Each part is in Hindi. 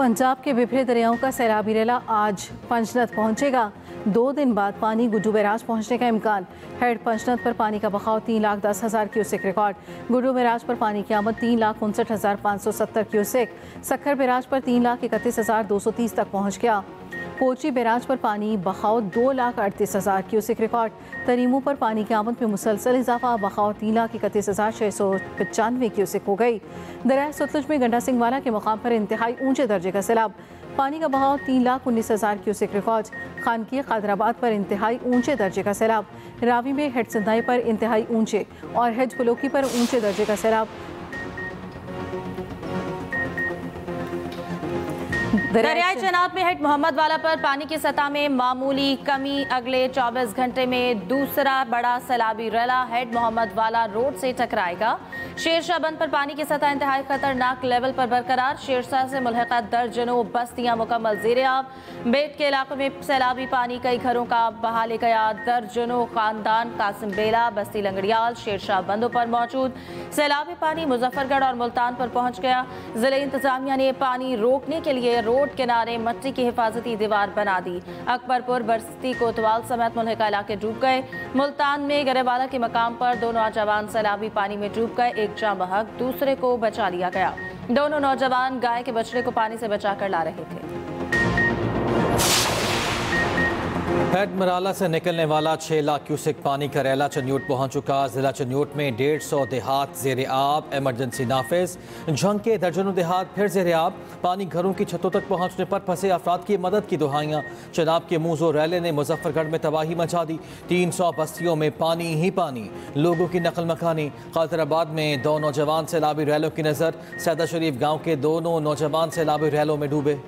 पंजाब के बिखरे दरियाओं का सैलाबी रेला आज पंचनद पहुंचेगा। 2 दिन बाद पानी गुड्डू बैराज पहुंचने का इम्कान। हेड पंचनद पर पानी का बहाव 3,10,000 क्यूसेक रिकॉर्ड। गुड्डू बैराज पर पानी की आमद 3,59,570 क्यूसेक। सक्खर बैराज पर 3,31,230 तक पहुंच गया। कोची बैराज पर पानी बहाव 2,38,000 क्यूसेक रिकॉर्ड। तरीमू पर पानी की आमद में मुसलसल इजाफा, बहाव 3,31,695 क्यूसेक हो गई। दरिया सतलुज में गंडा सिंह वाला के मुकाम पर इंतहाई ऊंचे दर्जे का सैलाब, पानी का बहाव 3,19,000 क्यूसेक रिकॉर्ड। खानकी कादराबाद पर इंतहाई ऊंचे दर्जे का सैलाब, रावी में हेड सिंधाई पर इंतहाई ऊंचे और हेड पुलोकी पर ऊंचे दर्जे का सैलाब। दरियाई चनाब में हेड मोहम्मद वाला पर पानी की सतह में मामूली कमी। अगले 24 घंटे में दूसरा बड़ा सैलाबी रेला हेड मोहम्मद वाला रोड से टकराएगा। शेरशाह बंद पर पानी की सतह इंतहाई खतरनाक लेवल पर बरकरार। शेरशाह से मुल्हिका दर्जनों बस्तियां मुकम्मल ज़ेर-ए-आब। बेट के इलाकों में सैलाबी पानी कई घरों का बहा ले गया। दर्जनों खानदान कासिम बेला, बस्ती लंगड़ियाल, शेरशाह बंदों पर मौजूद सैलाबी पानी मुजफ्फरगढ़ और मुल्तान पर पहुंच गया। जिले इंतजामिया ने पानी रोकने के लिए रोड किनारे मट्टी की हिफाजती दीवार बना दी। अकबरपुर, बस्ती, कोतवाल समेत मुल्हिका इलाके डूब गए। मुल्तान में गरेवाला के मकाम पर 2 नौजवान सैलाबी पानी में डूब गए। एक जाँ बहक, दूसरे को बचा लिया गया। दोनों नौजवान गाय के बछड़े को पानी से बचाकर ला रहे थे। हेड मराला से निकलने वाला 6 लाख क्यूसेक पानी का रेला चन्यूट पहुंच चुका। जिला चन्यूट में 150 देहात ज़ेर-ए-आब, एमरजेंसी नाफिज। झंग के दर्जनों देहात फिर ज़ेर-ए-आब। पानी घरों की छतों तक पहुंचने पर फंसे अफराद की मदद की दुहाइयाँ। चनाब के मूजो रेले ने मुजफ्फरगढ़ में तबाही मचा दी। 300 बस्तियों में पानी ही पानी, लोगों की नकल मकानी। कादराबाद में 2 नौजवान सैलाबी रेलों की नज़र। सैदा शरीफ गाँव के दोनों नौजवान सैलाबी रेलों में डूबे।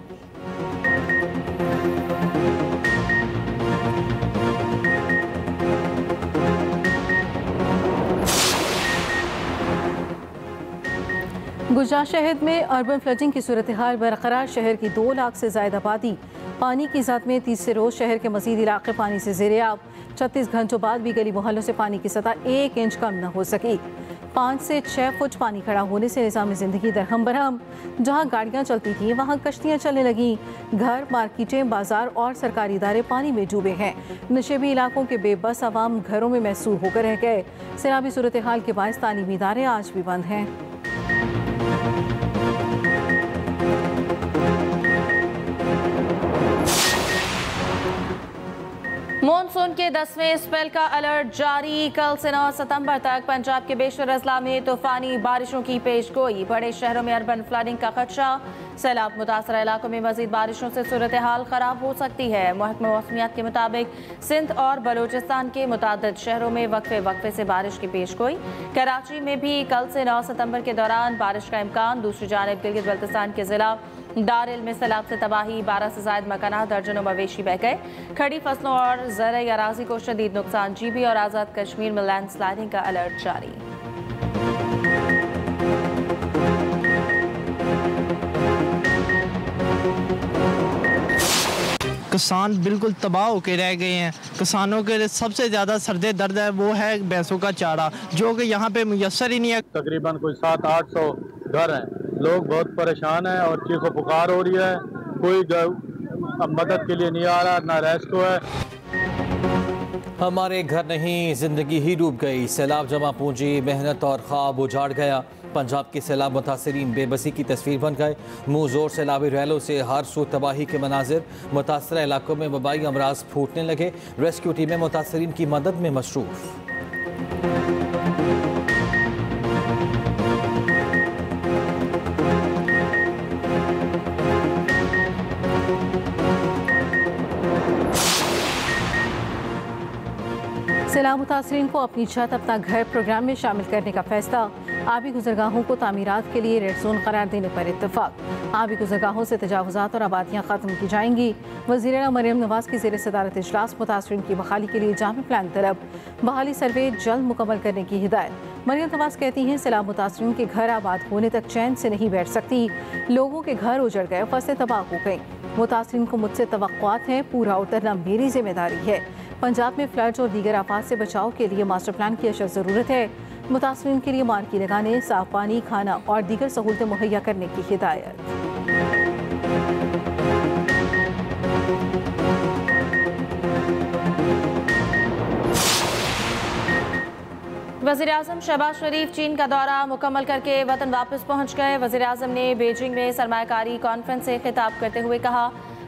गुजरात शहर में अर्बन फ्लडिंग की सूरत हाल बरकरार। शहर की 2 लाख से ज़ायद आबादी पानी की ज़द में। तीसरे रोज़ शहर के मज़ीद इलाके पानी से ज़ेर-ए-आब। 36 घंटों बाद भी गली मोहल्लों से पानी की सतह 1 इंच कम न हो सकी। 5 से 6 फुट पानी खड़ा होने से निज़ाम ज़िंदगी दरहम बरहम। जहाँ गाड़ियाँ चलती थीं वहाँ कश्तियाँ चलने लगीं। घर, मार्केटें, बाजार और सरकारी इदारे पानी में डूबे हैं। नशेबी इलाकों के बेबस आवाम घरों में महसूर होकर रह गए। सैलाबी सूरत हाल के बायस तालीमी इदारे आज भी बंद हैं। मॉनसून के 10वें स्पेल का अलर्ट जारी। कल से 9 सितंबर तक पंजाब के बेशतर अजला में तूफानी बारिशों की पेशगोई। बड़े शहरों में अर्बन फ्लडिंग का खदशा। सैलाब मुतासरा इलाकों में मजीद बारिशों से सूरत हाल खराब हो सकती है। महकमा मौसमियात के मुताबिक सिंध और बलूचिस्तान के मुतादिद शहरों में वक्फे वक्फे से बारिश की पेशगोई। कराची में भी कल से 9 सितंबर के दौरान बारिश का इम्कान। दूसरी जानिब गिलगित बल्तिस्तान के जिला दारिल में सैलाब से तबाही। 12 से ज़ायद मकानात, दर्जनों मवेशी बह गए। खड़ी फसलों और ज़रई अराज़ी को शदीद नुकसान। GB और आज़ाद कश्मीर में लैंड स्लाइडिंग का अलर्ट जारी। किसान बिल्कुल तबाह होकर रह गए हैं। किसानों के लिए सबसे ज़्यादा सर्दे दर्द है वो है भैंसों का चारा, जो कि यहाँ पे मुयस्सर ही नहीं है। तकरीबन कोई 700-800 घर हैं। लोग बहुत परेशान हैं और चीखो पुकार हो रही है। कोई मदद के लिए नहीं आ रहा, ना रेस्क्यू है। हमारे घर नहीं, जिंदगी ही डूब गई। सैलाब जमा पूंजी, मेहनत और ख्वाब उजाड़ गया। पंजाब के सैलाब मुतासरीन बेबसी की तस्वीर बन गए। मुँह जोर सैलाबी रैलों से हर सू तबाही के मनाजिर। मुतासरा इलाकों में वबाई अमराज फूटने लगे। रेस्क्यू टीमें मुतासरीन की मदद में मसरूफ। सैलाब मुतासरीन को अपनी छत अपना घर प्रोग्राम में शामिल करने का फैसला। आबी गुजरगाहों को तामीरात के लिए रेड जोन करार देने पर इत्तफाक। आबी गुजरगाहों से तजावुजात और आबादियाँ ख़त्म की जाएंगी। वज़ीर मरियम नवाज की ज़ेर सदारत इजलास। मुतासरीन की बहाली के लिए जामी प्लान तलब। बहाली सर्वे जल्द मुकम्मल करने की हिदायत। मरियम नवाज कहती हैं सैलाब मुतासरीन के घर आबाद होने तक चैन से नहीं बैठ सकती। लोगों के घर उजड़ गए, फसलें तबाह हो गई। मुतासरीन को मुझसे तवक्कुआत हैं, पूरा उतरना मेरी जिम्मेदारी है। पंजाब में फ्लड्स और दीगर आफात से बचाव के लिए मास्टर प्लान की अशद ज़रूरत है। मुतासरीन के लिए मार्की लगाने, साफ पानी, खाना और दीगर सहूलतें मुहैया करने की हिदायत। वज़ीर-ए-आज़म शहबाज शरीफ चीन का दौरा मुकम्मल करके वतन वापस पहुंच गए। वज़ीर-ए-आज़म ने बीजिंग में सरमायाकारी कॉन्फ्रेंस से खिताब करते हुए कहा,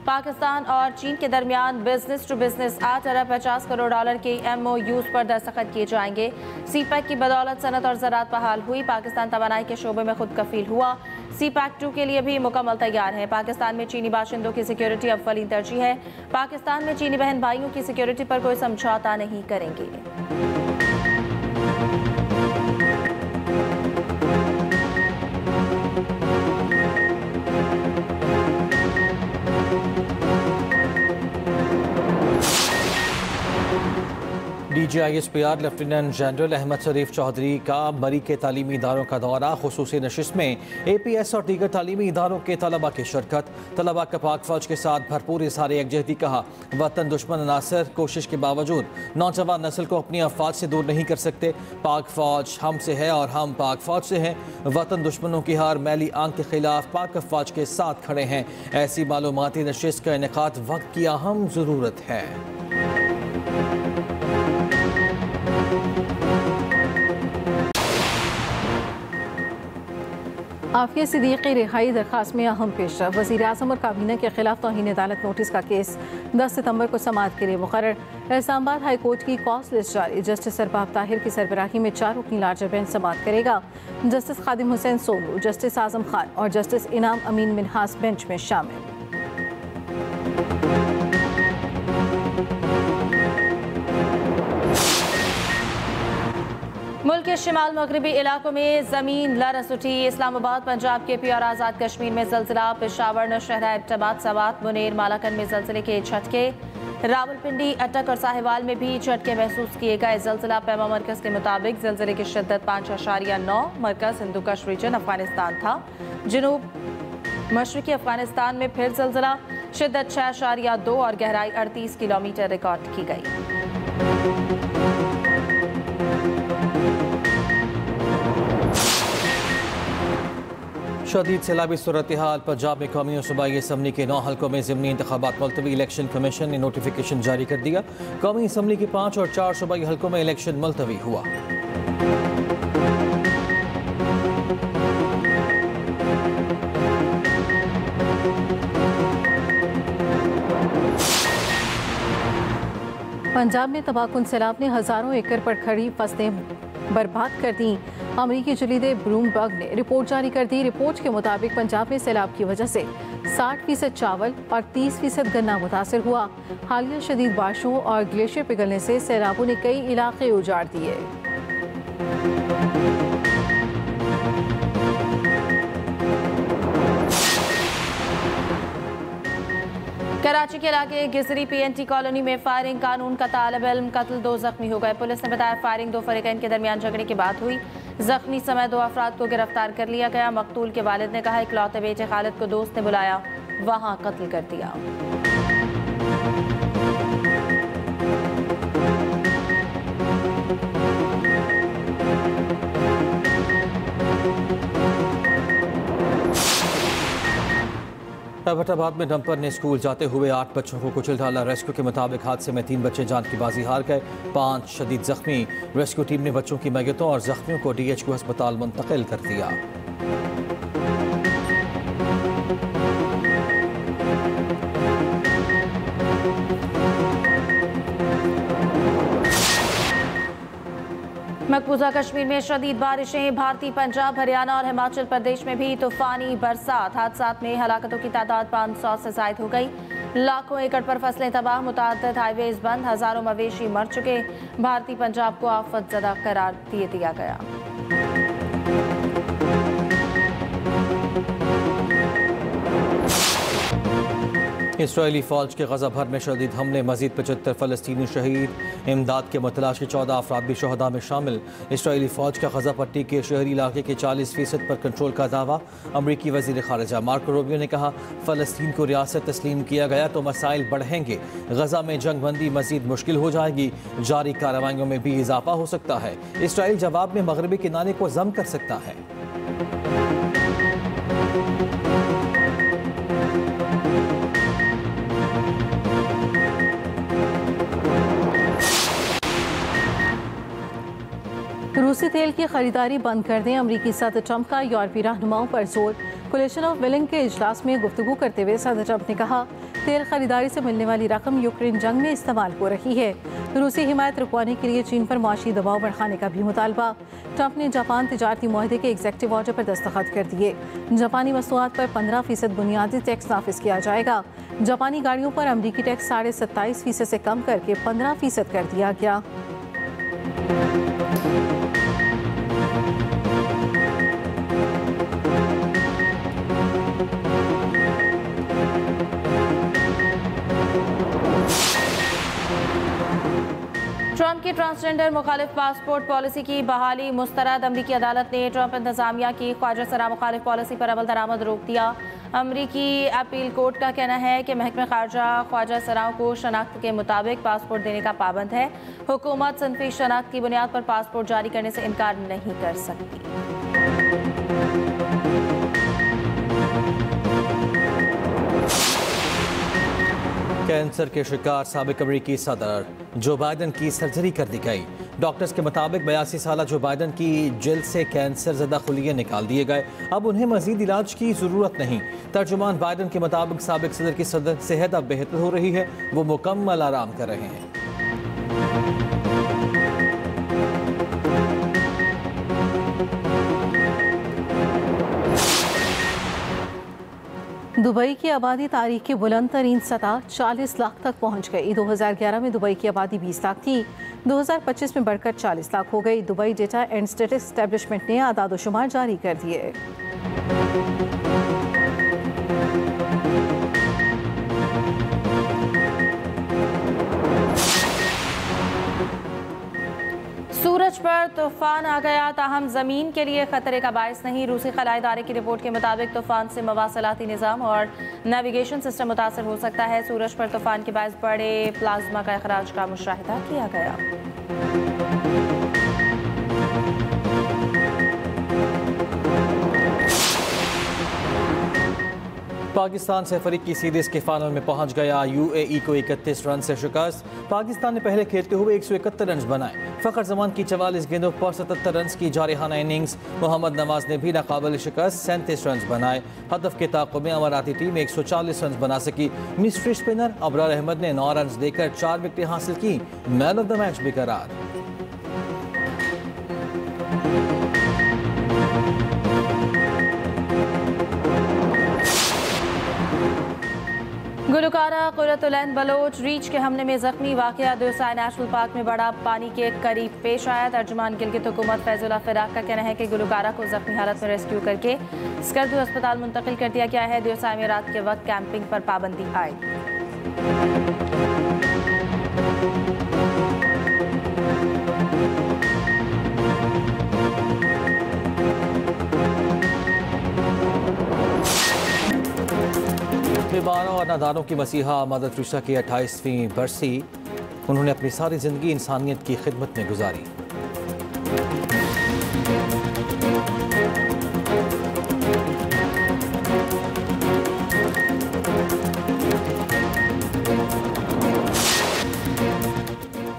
पाकिस्तान और चीन के दरमियान बिजनेस टू बिजनेस 8 अरब 50 करोड़ डॉलर के MOUs पर दस्तखत किए जाएंगे। CPEC की बदौलत सनत और ज़राअत बहाल हुई। पाकिस्तान तवानाई के शोबे में खुद कफील हुआ। CPEC 2 के लिए भी मुकम्मल तैयार है। पाकिस्तान में चीनी बाशिंदों की सिक्योरिटी अव्वलीन तरजीह है। पाकिस्तान में चीनी बहन भाइयों की सिक्योरिटी पर कोई समझौता नहीं करेंगे। DGISPR लेफ्टिनेंट जनरल अहमद शरीफ चौधरी का मरी के तालीमी इदारों का दौरा, खुसूसी नशिस्त में APS और दीगर तालीमी इदारों के तलबा की शिरकत। तलबा का पाक फौज के साथ भरपूर इज़हार यकजहती कहा, वतन दुश्मन अनासर कोशिश के बावजूद नौजवान नस्ल को अपनी अफवाज से दूर नहीं कर सकते। पाक फौज हमसे है और हम पाक फौज से हैं। वतन दुश्मनों की हार मैली आंख के खिलाफ पाक फौज के साथ खड़े हैं। ऐसी मालूमाती नशिस्त का इनेकाद वक्त की अहम ज़रूरत है। आफिया सिद्दीकी रिहाई दरख्वास्त में अहम पेशरफ। वज़ीर-ए-आज़म और काबीना के खिलाफ तौहीन अदालत नोटिस का केस 10 सितंबर को समाअत के लिए मुकर्रर। इस्लामाबाद हाई कोर्ट की कॉज लिस्ट जारी। जस्टिस सरबाब ताहिर की सरबराही में 4 रुकनी लार्जर बेंच समाअत करेगा। जस्टिस खादिम हुसैन सोनू, जस्टिस आजम खान और जस्टिस इनाम अमीन मिनहास बेंच में शामिल। मुल्क के शिमाल मगरबी इलाकों में जमीन लरस उठी। इस्लामाबाद, पंजाब, KP और आज़ाद कश्मीर में जलजिला। पेशावर, नौशहरा, एबटाबाद, सवात, मुनेर, मालाकंड में जलजिले के झटके। रावलपिंडी, अटक और साहिवाल में भी झटके महसूस किए गए। जलजिला पैमा मरकज के मुताबिक जलजिले की शिद्दत 5.9। मरकज हिंदुकश रीजन अफगानिस्तान था। जनूब मशरकी अफगानिस्तान में फिर जलजिला, शिद्दत 6.2 और गहराई 38 किलोमीटर रिकॉर्ड की गई। शदीद सैलाबी सूरत हाल। पंजाब में कौमी और सूबाई असम्बली के 9 हल्कों में ज़िमनी इंतखाबात मुलतवी। इलेक्शन कमीशन ने नोटिफिकेशन जारी कर दिया। कौमी असम्बली के 5 और 4 सूबाई हल्कों में इलेक्शन मुलतवी हुआ। पंजाब में तबाहकुन सैलाब ने हज़ारों एकड़ पर खड़ी फसलें बर्बाद कर दी। अमरीकी जरीदे ब्लूमबर्ग ने रिपोर्ट जारी कर दी। रिपोर्ट के मुताबिक पंजाब में सैलाब की वजह से 60% चावल और 30% गन्ना मुतासर हुआ। हालिया शदीद बारिशों और ग्लेशियर पिघलने से सैलाबों ने कई इलाके उजाड़ दिए। कराची के इलाके गिजरी PNT कॉलोनी में फायरिंग। कानून का तालिब इल्म कत्ल, 2 जख्मी हो गए। पुलिस ने बताया फायरिंग 2 फरीकैन के दरमियान झगड़े की बात हुई। जख्मी समेत 2 अफराद को गिरफ्तार कर लिया गया। मकतूल के वालिद ने कहा, इकलौते बेटे खालिद को दोस्त ने बुलाया, वहां कत्ल कर दिया। एबटाबाद में डंपर ने स्कूल जाते हुए 8 बच्चों को कुचल डाला। रेस्क्यू के मुताबिक हादसे में 3 बच्चे जान की बाजी हार गए, 5 शदीद जख्मी। रेस्क्यू टीम ने बच्चों की मैयतों और जख्मियों को DHQ अस्पताल मुंतकिल कर दिया। मकबूजा कश्मीर में शदीद बारिशें। भारतीय पंजाब, हरियाणा और हिमाचल प्रदेश में भी तूफानी बरसात। हादसात में हलाकतों की तादाद 500 से जायद हो गई। लाखों एकड़ पर फसलें तबाह, मुतअद्दिद हाईवेज बंद, हजारों मवेशी मर चुके। भारतीय पंजाब को आफत ज़दा करार दिया गया। इसराइली फौज के गजा भर में शदीद हमले, मजीद 75 फलस्तीनी शहीद। इमदाद के मुतलाशी 14 अफराद भी शहदा में शामिल। इसराइली फौज का गजा पट्टी के शहरी इलाके के 40% पर कंट्रोल का दावा। अमरीकी वजीर खारिजा मार्को रूबियो ने कहा, फलस्तीन को रियासत तस्लीम किया गया तो मसाइल बढ़ेंगे। गजा में जंग बंदी मजीद मुश्किल हो जाएगी। जारी कार्रवाइयों में भी इजाफा हो सकता है। इसराइल जवाब में मगरबी किनारे को जम कर सकता है। रूसी तेल की खरीदारी बंद कर दें, अमरीकी सदर ट्रंप का यूरोपीय रहनुमाओं पर जोर। कोलिशन ऑफ विलिंग के इजलास में गुफ्तगू करते हुए सदर ट्रंप ने कहा, तेल खरीदारी से मिलने वाली रकम यूक्रेन जंग में इस्तेमाल हो रही है। रूसी हिमायत रुकवाने के लिए चीन पर मुआशी दबाव बढ़ाने का भी मुतालबा। ट्रंप ने जापान तिजारती मुआहदे के एग्जेक्टिव ऑर्डर पर दस्तखत कर दिए। जापानी मसनूआत पर 15% बुनियादी टैक्स नाफिज किया जाएगा। जापानी गाड़ियों पर अमरीकी टैक्स 27.5% से कम करके 15% कर दिया गया। ट्रंप की ट्रांसजेंडर मुखालिफ पासपोर्ट पॉलिसी की बहाली मुस्तरद। अमरीकी अदालत ने ट्रंप इंतजामिया की ख्वाजा सरा मुखालिफ पॉलिसी पर अमल दरामद रोक दिया। अमरीकी अपील कोर्ट का कहना है कि महकमा खारजा ख्वाजा सराओं को शनाख्त के मुताबिक पासपोर्ट देने का पाबंद है। हुकूमत सनफी शनाख्त की बुनियाद पर पासपोर्ट जारी करने से इनकार नहीं कर सकती। कैंसर के शिकार साबिक अमरीकी सदर जो बाइडन की सर्जरी कर दी गई। डॉक्टर्स के मुताबिक 82 साल जो बाइडन की जिल्द से कैंसर ज़दा खुलिये निकाल दिए गए। अब उन्हें मजीद इलाज की ज़रूरत नहीं। तर्जुमान बाइडन के मुताबिक साबिक सदर की सेहत अब बेहतर हो रही है, वो मुकम्मल आराम कर रहे हैं। दुबई की आबादी तारीख की बुलंद तरीन सतह 40 लाख तक पहुंच गई। 2011 में दुबई की आबादी 20 लाख थी, 2025 में बढ़कर 40 लाख हो गई। Dubai data and statistics establishment ने आदाद-ओ-शुमार जारी कर दिए। सूरज पर तूफान आ गया, ताहम ज़मीन के लिए खतरे का बायस नहीं। रूसी खलाई इदारे की रिपोर्ट के मुताबिक तूफान से मवासलाती निज़ाम और नेविगेशन सिस्टम मुतासर हो सकता है। सूरज पर तूफान के बायस बड़े प्लाज्मा का अखराज का मुशाहिदा किया गया। पाकिस्तान से अफ्रीकी सीरीज के फाइनल में पहुंच गया। यूएई को 31 रन से शिकस्त। पाकिस्तान ने पहले खेलते हुए 171 रन बनाए। फ़खर जमान की 44 गेंदों पर 77 रन की जारिहाना इनिंग्स। मोहम्मद नवाज ने भी नाकाबिल शिकस्त 37 रन बनाए। हदफ के ताक़ुब में अमाराती टीम 140 रन बना सकी। मिस्ट्री स्पिनर अबरार अहमद ने 9 रन देकर 4 विकेटें हासिल की। मैन ऑफ द मैच भी करार। गुलकारा कुर्रतुल ऐन बलोच रीछ के हमले में जख्मी। वाक़या दोसाई नेशनल पार्क में बड़ा पानी के करीब पेश आया। तर्जुमान गिलगित हुकूमत फैजुल्लाह फिराक का कहना है कि गुलकारा को जख्मी हालत में रेस्क्यू करके स्कर्दू अस्पताल मुंतकिल कर दिया गया है। दोसाई में रात के वक्त कैंपिंग पर पाबंदी आई। बीमारों और नादानों की मसीहा मदर टेरेसा की 28वीं बरसी। उन्होंने अपनी सारी ज़िंदगी इंसानियत की खिदमत में गुजारी।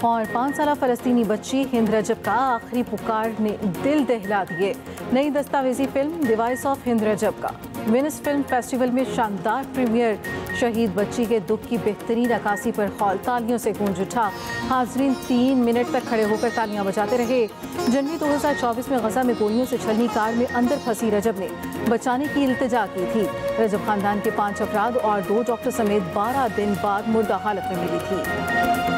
और 5 साल फ़लस्तीनी बच्ची हिंद रजब का आखिरी पुकार ने दिल दहला दिए। नई दस्तावेजी film the voice of Hind Rajab का वेनिस फिल्म फेस्टिवल में शानदार प्रीमियर। शहीद बच्ची के दुख की बेहतरीन अक्कासी पर हॉल तालियों से गूंज उठा। हाजरीन 3 मिनट तक खड़े होकर तालियां बजाते रहे। जनवरी 2024 में गजा में गोलियों से छलनी कार में अंदर फंसी रजब ने बचाने की इल्तिजा की थी। रजब खानदान के 5 अफराद और 2 डॉक्टर समेत 12 दिन बाद मुर्दा हालत में मिली थी।